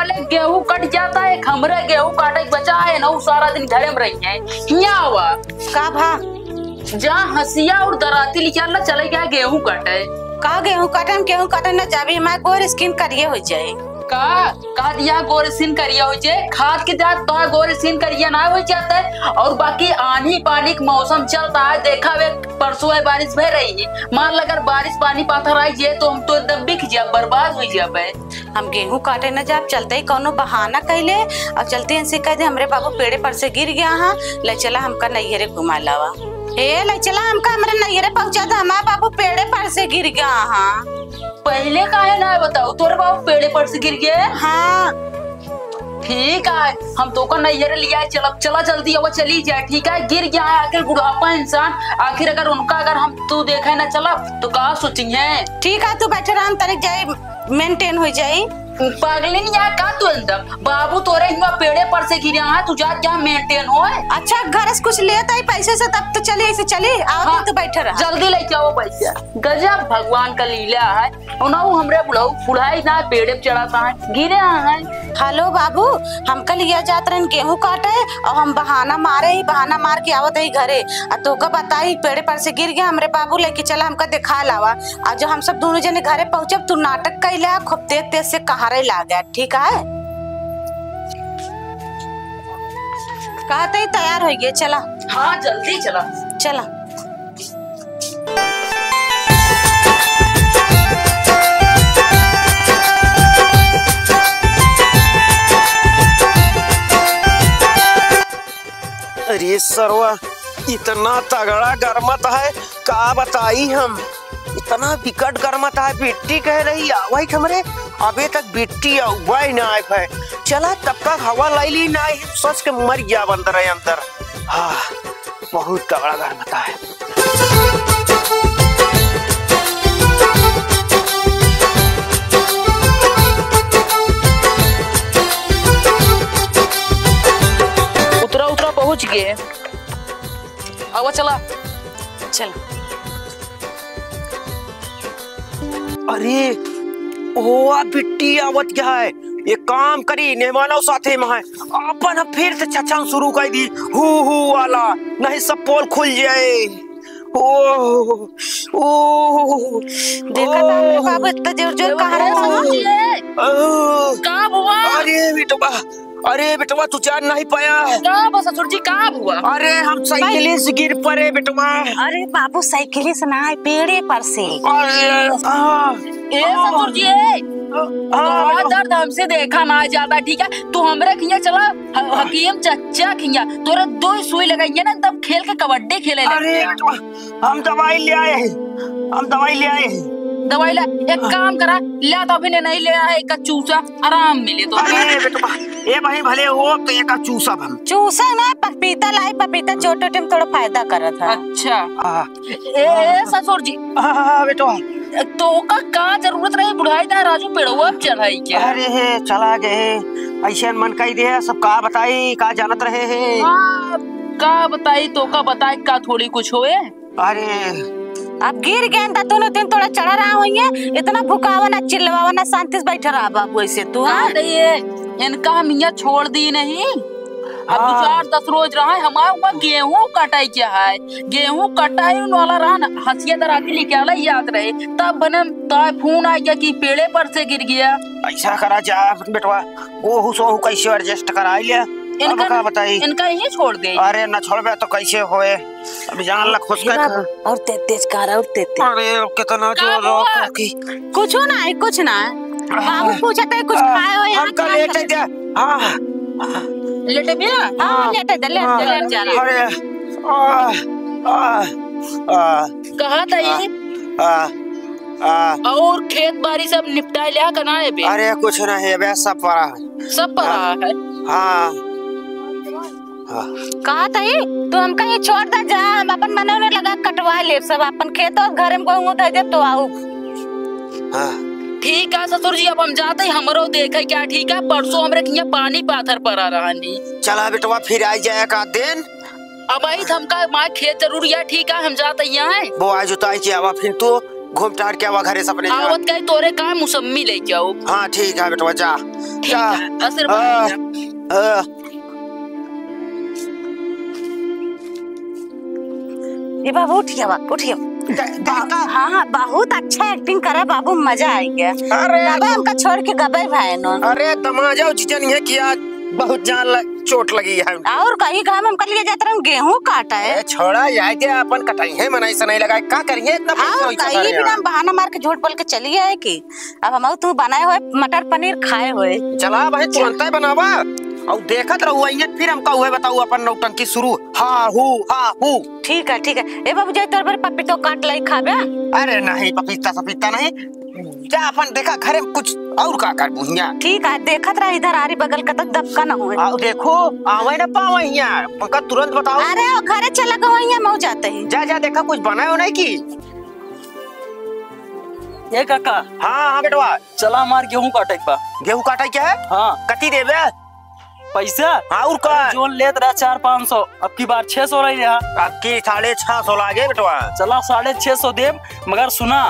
पहले गेहूं कट जाता है, हमरे गेहूं काटे बचा है ना, सारा दिन घरे में रही है। क्या हुआ का भा जहाँ हंसिया और दराती लिखल ना चले गया गेहूं कटे। का गेहूं काटन न जाबी हमारे गोर स्किन करिए हो जाए। का दिया गोरसिन करिया हो जाए, खाद के जात तो गोरसिन करिया ना हो जाता है। और बाकी आंधी पानी का मौसम चलता है, देखा वे परसों है बारिश भर रही है, मान लो अगर बारिश पानी पाथर आई जाए तो हम तो एकदम बिक जाए, बर्बाद हो जाए। हम गेहूं काटे न जाब, चलते ही कोनो बहाना कैले और चलते इनसे कह दे हमरे बाबू पेड़े पर से गिर गया हाँ, ले चला हमका नैहरे घुमा लावा। ए ले चला हमका हमरे नैहरे पहुंचा था, हमारा बाबू पेड़े पर से गिर गया हाँ। पहले काहे ना बताओ, तोरे बाबू पेड़े पर से गिर गए। हाँ ठीक है, हम तो का नैहरे लिया है, चला जल्दी अब चली जाए। ठीक है, गिर गया है आखिर बुढ़ापा इंसान, आखिर अगर उनका अगर हम तू देखे ना चला तो कहा सोचेंगे। ठीक है, तू बैठे रहा, तनिक जाए मेंटेन हो जाए। पागलिन यार का तू अंदर बाबू तोरे हुआ पेड़े पर से गिरा है, तू जा क्या मेंटेन हो। अच्छा घर से कुछ लेता है पैसे से तब तो चले ऐसे चले आओ। हाँ, तो बैठे रहा, जल्दी ले जाओ पैसा। गजब भगवान का लीला है, उनाऊ हमरे बुढ़ाऊ बुढ़ाई ना पेड़े पे चढ़ाता है, गिरे है। हेलो बाबू, हमका लिया जात रहे गेहूं काटे और हम बहाना मार के आवत है घरे, तो का बताई पेड़े पर से गिर गया, हमरे बाबू लेके चला हमका दिखा लावा। और जो हम सब दोनों जने घरे पहुंचब तू नाटक कैला खूब तेज से कहारे ला गया। ठीक है, कहते ही तैयार हो गए, चला। हाँ जल्दी चला चला। अरे सरवा इतना तगड़ा गरमत है, का बताई हम, इतना विकट गरमत है। बिट्टी कह रही आवई हमरे, अबे तक बिट्टी अवाई ना आए है। चला तब तक हवा लाइली ना, सोच के मर गया अंदर है अंदर। हाँ बहुत तगड़ा गरमत है। उतरा पहुंच गए, अब चला चल। अरे ओ बिट्टी आवत क्या है, एक काम करी नेमानो साथे में है अपन फिर से छछन शुरू कर दी, हु वाला, नहीं सब पोल खुल जाए। ओ देखा था मेरे बाबू इतना जोर कहा रहा हुआ। अरे बेटवा तू जान नहीं पाया। ससुर जी कहाँ हुआ? अरे हम साइकिल से गिर पड़े बेटवा। अरे बाबू साइकिल से ना, पेड़े पर से। अरे ससुर जी दर्द हमसे देखा ना जाता। ठीक है, तू हमरे खिया चला हकीम चच्चा खिया, तोरा 2 सुई लगाइए ना तब खेल के कबड्डी खेले। अरे हम दवाई ले आए दवाई ला, एक काम करा ला तो अभी नहीं ले आया, एक चूसा आराम मिले तो। अरे बेटवा ये भाई भले हो तो एक चूसा हम चूसा ना पपीता लाई, पपीता छोटे टाइम थोड़ा फायदा कर था। अच्छा ए ससुर जी बेटवा तो का जरूरत रही बुढ़ाई ना राजू पेड़वा चढ़ाई क्या? अरे चला गए ऐसे मन कही दे, सब का बताई का जानत रहे है। का बताई तो का बताई का थोड़ी कुछ होए। अरे अब गिर गए दोनों दिन थोड़ा चढ़ा रहा होंगे, इतना भुकावा ना चिल्लावा ना, शांति से बैठा रहा बाबू ऐसे तू। हाँ इनका हम यहाँ छोड़ दी नहीं, अब 2-4-10 रोज रहा है। हमारा गेहूं कटाई क्या है, गेहूं कटाई वाला रहा ना, हंसिया दराती लेके आला याद रहे, तब बने फोन आ गया कि पेड़े पर से गिर गया। ऐसा करा जा बेटवा, वो सो कैसे एडजस्ट करा लिया, इनका बताई इनका यही छोड़ दे। अरे न छोड़बे तो कैसे होए, अभी जान लग खुश कर और तेज कर और तेज। अरे कितना जोर की कुछ ना बाबू पूछा था कुछ खाए हो यहाँ? हमका लेटे दे। हां लेटे भी हां लेटे दे ले जा रहा। अरे कहा था ये और खेत बाड़ी सब निपटा लिया कनाए पे? अरे कुछ नहीं है, सब पड़ा है। हाँ कहा था ये तो हमका ये छोड़ दे जा, हम अपन मनोने लगा कटवा ले सब अपन खेत और घर में कहूँ दे तो आओ। ठीक है ससुर जी, अब हम जाते हैं, हमरो देखे क्या। ठीक है, परसों हमरे किया पानी पाथर पर आ रहा नहीं। चला बेटवा फिर आई जाएगा दिन, अब आई हमका माँ खेत जरूर है। ठीक है, हम जाते यहाँ वो आज जुताई के आवा फिर तो घूम टहर के आवा घरे सपने आवत कहीं तोरे का मौसमी लेके आओ। हाँ ठीक है बेटवा जा जा। ये बाबू उठिए हाँ हाँ बहुत अच्छा एक्टिंग करा बाबू, मजा आ गया। अरे हमका छोड़ के गबे भाई नो। अरे दमाजा चीजें नहीं है किया, बहुत जान चोट लगी है। और कहीं काम हम कर लिए जाते रहे, गेहूं काटा है। छोड़ा यार के अपन कटाई है मनाई से नहीं लगा का करिए इतना पैसा। कहीं भी हम बहाना मार के झूठ बोल के चली आए कि अब हम तू बनाए हुए मटर पनीर खाए हुए। चला भाई तुरंत ही बनावा और देखत रहू आइए फिर हमका हुए बताऊ अपन नौटंकी शुरू। हाँ हूँ ठीक है ए बाबू जाए तोर पर पपीतो काट लाई खाबे। अरे नहीं पपीता सपीता नहीं, जा अपन देखा घरे कुछ और का कर बुहिया। ठीक है देखत रहा इधर आरी बगल का तक दबका न हुए। आओ देखो आवे न पावे यहाँ हमका तुरंत बताओ। अरे घरे चला गो यहाँ मऊ जाते हैं। जा देखा कुछ बनाए हो नहीं की। ये काका। हाँ बेटवा चला हमार गेहूं काटे बा। गेहूं काटे क्या है? हाँ कती देवे पैसा? हाँ और का जोन लेत रहा 400-500, अब की बार 600 रही रहा। अब की 650 लागे बेटवा। चला 650 दे, मगर सुना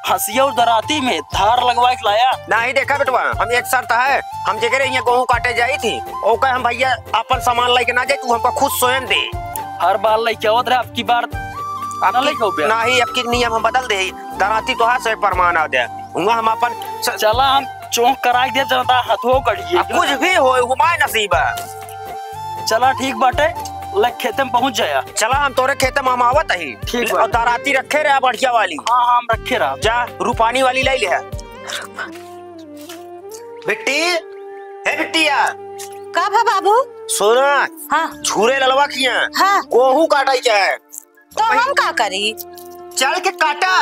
हंसिया और दराती में धार लगवा के लाया। नहीं देखा बेटवा हम एक शर्त है, हम जगह यहाँ गेहूं काटे जाई थी ओके हम भैया अपन सामान लेके ना जाए, तू हमको खुद स्वयं दे। हर बार लेके आवत रहा, अब की बार नहीं अब की नियम हम बदल दे, दराती तो हाथ से परमान आ दे हम अपन। चला हम चौंक करा दे जनता हथो कड़िए कुछ भी हो हुमाय नसीब है। चला ठीक बाटे, लग खेते में पहुंच जाया। चला हम तोरे खेते में हम आवत ही। ठीक और दराती रखे रहा बढ़िया वाली। हाँ हम रखे रहा। जा रूपानी वाली ले ले। बिट्टिया कब है बाबू? सोना हाँ झूरे ललवा किया। हाँ गेहूं काटा क्या है तो हम का करी? चल के काटा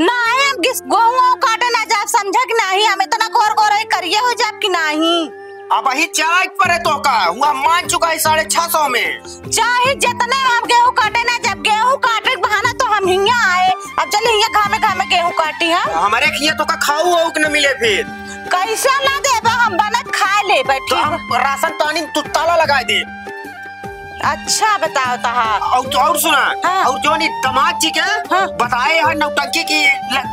नहीं हम किस गेहूं काटे ना जाब, समझा कि नहीं हम इतना गोर करिए हो जाब कि नहीं। अब ही चाय पर तो का हुआ मान चुका है 650 में। चाहे जितने हम गेहूं काटे ना, जब गेहूं काटे बहाना तो हम हिया आए। अब चल हिया घामे गेहूं काटी हम। हमारे खिया तो का खाऊ हो कि न मिले फिर कैसे ना देबा, हम बनत खा ले बैठी। तो हम राशन पानी तू ताला लगा दे। अच्छा बताओ तहा। और सुना। हाँ। और जो नी दामाद जी के हाँ। बताए है नौटंकी की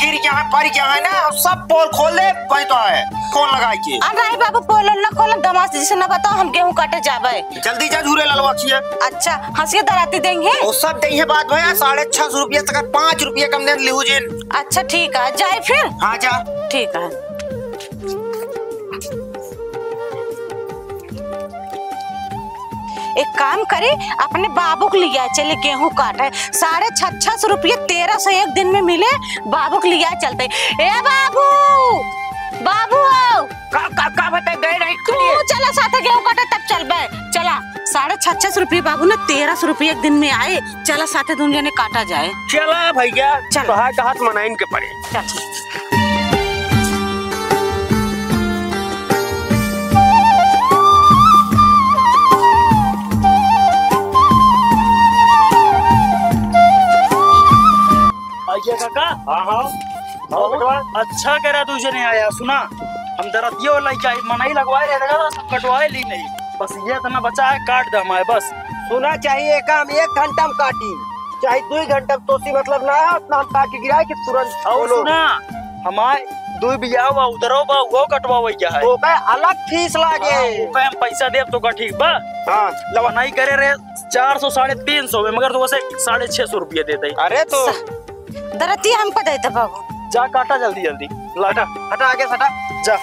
गिर यहाँ पर यहाँ है ना, सब पोल खोल दे भाई तो है खोल लगा के। नहीं बाबू पोल ना खोल, दामाद जी से ना बताओ, हम गेहूं काटे जाबे। जल्दी जा झूरे ललवा खिया। अच्छा हंसिया दराती देंगे और सब देंगे बात भैया 650 रुपया तक 5 रुपया कम दे लिहू जिन। अच्छा ठीक है जाए फिर। हाँ जा ठीक है। एक काम करे अपने बाबू को लिया चले गेहूं काटे, 650 रुपये 1300 एक दिन में मिले, बाबू को लिया चलते। ए बाबू का बता गए नहीं तू चला साथ गेहूं काटे तब चल बे। चला 650 रुपये बाबू ने 1300 रुपये एक दिन में आए, चला साथ दुनिया ने काटा जाए। चला भैया चल हाथ मनाइन के पड़े। चल काका। हाँ बहुत अच्छा करा तुझे नहीं आया। सुना हम दरतियों मनाई लगवाए रहे सब कटवाए ली नहीं, बस ये इतना बचा है काट दे हमारे बस। सुना चाहिए काम 1 घंटा में काटी चाहे 2 घंटा में, तो मतलब ना है उतना हम काट के गिराए कि तुरंत। और सुना हमारे 2 बिया हुआ उधरो बा वो कटवावे क्या है, तो अलग फीस लागे। हम पैसा दे तो का ठीक बा। हाँ मनाई करे रहे 400-350 में, मगर तो वैसे 650 रुपये देते। अरे तो दरती हमको दे दे बाबू। जा काटा जल्दी जल्दी लाटा हटा आगे हटा जा।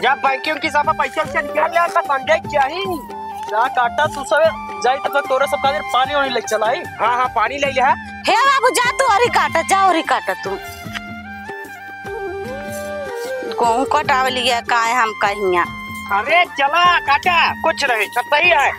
जब बैंकिंग की साफा पैसा निकाल ले तो समझे चाहिए। जा काटा तू सब जाई तब तक तोरे सब का पानी वानी लेके चलाई। हाँ पानी ले लिया हे बाबू जा तू और काटा, जा और काटा तू। गेहूं कटाव लिया का है हम कहिया। अरे चला काटा कुछ नहीं सब सही है।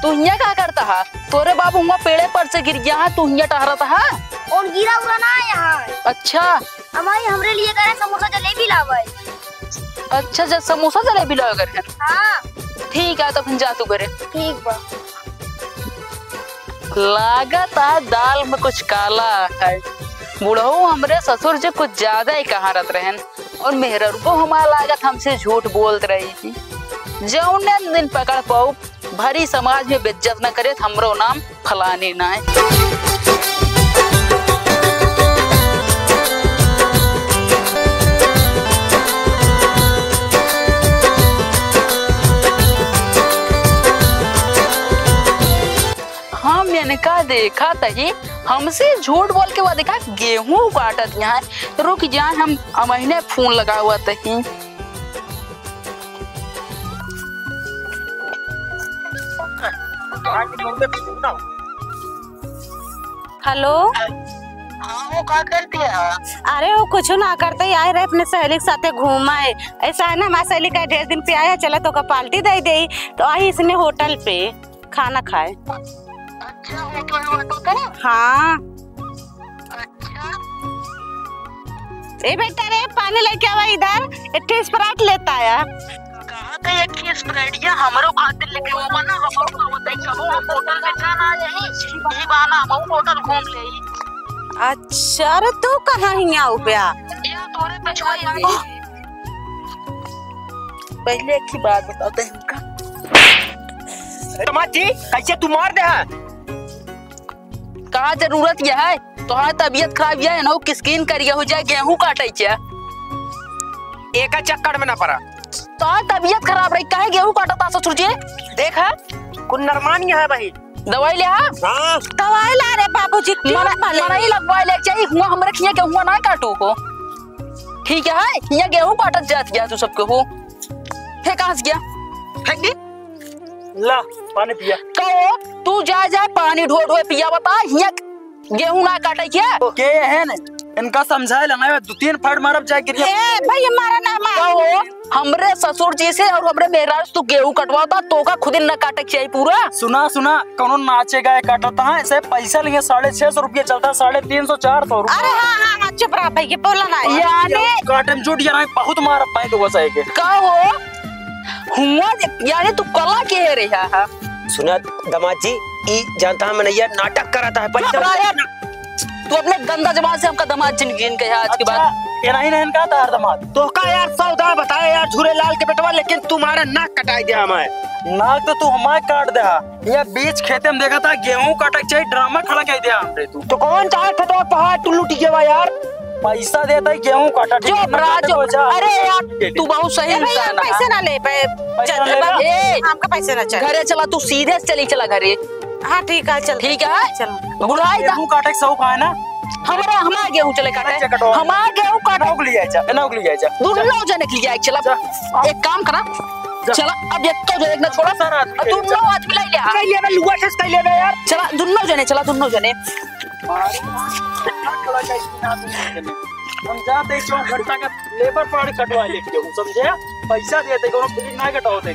तू हिया क्या करता है? तोरे बाबू हुआ पेड़े पर से गिर गया है, तू हिया टहरता है? और गिरा हुआ ना है यहाँ। अच्छा हमारी हमरे लिए करे समोसा जलेबी लावे। अच्छा, जब समोसा जलेबी लाओ घर है? हाँ ठीक है, तो फिर जा तू करे। ठीक बा। लागत है दाल में कुछ काला है। बुढ़ऊ हमरे ससुर जी कुछ ज्यादा ही कहारत रहन, और मेहरर को हमारा लागत हमसे झूठ बोलत रही थी। जौने दिन पकड़ पाऊ भरी समाज में बेइज्जत न करे, हमरो नाम फलाने ना है। मैंने कहा देखा तही हमसे झूठ बोल के वो देखा गेहूं काटत यहाँ। रुक जाए, हम महीने फोन लगा हुआ तही। हेलो। हाँ, वो क्या करती है? अरे वो कुछ ना करते, आए रहे अपने सहेली के साथे घूमाए। ऐसा है ना, हमारी सहेली का 1.5 दिन पे आया, चला तो का पार्टी दे दे, तो आई इसने होटल पे खाना खाए। अच्छा, होटल हाँ। अच्छा, ए बेटा रे पानी लेके आवा इधर, एक स्प्राइट लेता आया। कहाँ पे एक स्प्राइट हमरो खातिर लेके आवा ना, हमरो बताई सब हम होटल में जाना है, यही बहाना हम होटल घूम ले। अच्छा, अरे तू कहाँ हिया हो गया? या तोरे पे छोड़ आई। पहले एक ही बात बताते हैं उनका। जी कैसे तू मार दे है? कहा जरूरत यह है? तोहार तबीयत खराब है ना, किसकिन करिया हो जाए गेहूं काटे क्या? एक चक्कर में ना पड़ा। तोहार तबीयत खराब रही, काहे गेहूं काटता ससुर जी? देख है कुछ नरमानी है भाई। दवाई ले आ। हाँ दवाई ला रे बाबूजी। मना ही लगवा ले चाहिए, हुआ हमरे खिया गेहूं ना काटू को। ठीक है, यहाँ गेहूं काटत जात गया तू सबके हो। फिर कहाँ से गया? फेंक दी। ला पानी पिया। कहो तू जा पानी ढो ढो पिया, बता यहाँ गेहूं ना काटे क्या? के है न इनका समझाए लगा 2-3 फट मारब जाए गिर। ए भाई मारा ना मार। कहो हमरे ससुर जी से और हमरे मेहराज तू गेहूं कटवाता, तो का खुद न काटे चाहिए पूरा। सुना कौन नाचे गाय काटता है, ऐसे पैसा लिए 650 रुपया चलता है, 350-400 रुपया। अरे हाँ, चुप रहा भाई, ये बोला ना। यानी काटम जुट जाना बहुत मार पाए तो बस के। कहो हुआ यानी तू कला के है रहा है। सुना दामाद जी, ई जानता है मैंने यार नाटक कराता है पैसा। तू अपने गंदा जबान से हमका दामाद जिन के आज के बाद ये नहीं इनका तार दामाद तो का यार सौदा बताया यार झूरे लाल के बेटवा, लेकिन तुम्हारा नाक कटाई दिया हमें। नाक तो तू हमारे काट दे। ये बीच खेते में देखा था गेहूं काटक चाहिए, ड्रामा खड़ा कह दिया हमरे। तू तो कौन चाहे खतवा पहाड़ टुल्लू टिकेवा यार, पैसा देता है गेहूं काटा। जो अरे यार तू बहुत सही इंसान है। पैसे ना ले हमका पैसे ना चाहिए। घरे चला, तू सीधे चली चला घरे। हाँ ठीक है, चल। ठीक है, चलो। बुलाई गेहूं काटे के शौक है ना, हमारा गेहूं चले काटे, हमारा गेहूं काटे नौकली जाए दोनों जने के लिए चला। एक काम करा, चला अब एक तो जने ना छोड़ा सारा दोनों आदमी लाई ले। कहीं ये ना लुआ ठस कहीं ले यार। चला दोनों जने, चला दोनों जने। हम जाते चौक घंटा का लेबर पाड़ कटवा लेके समझे, पैसा देते फ्री ना कटवाते।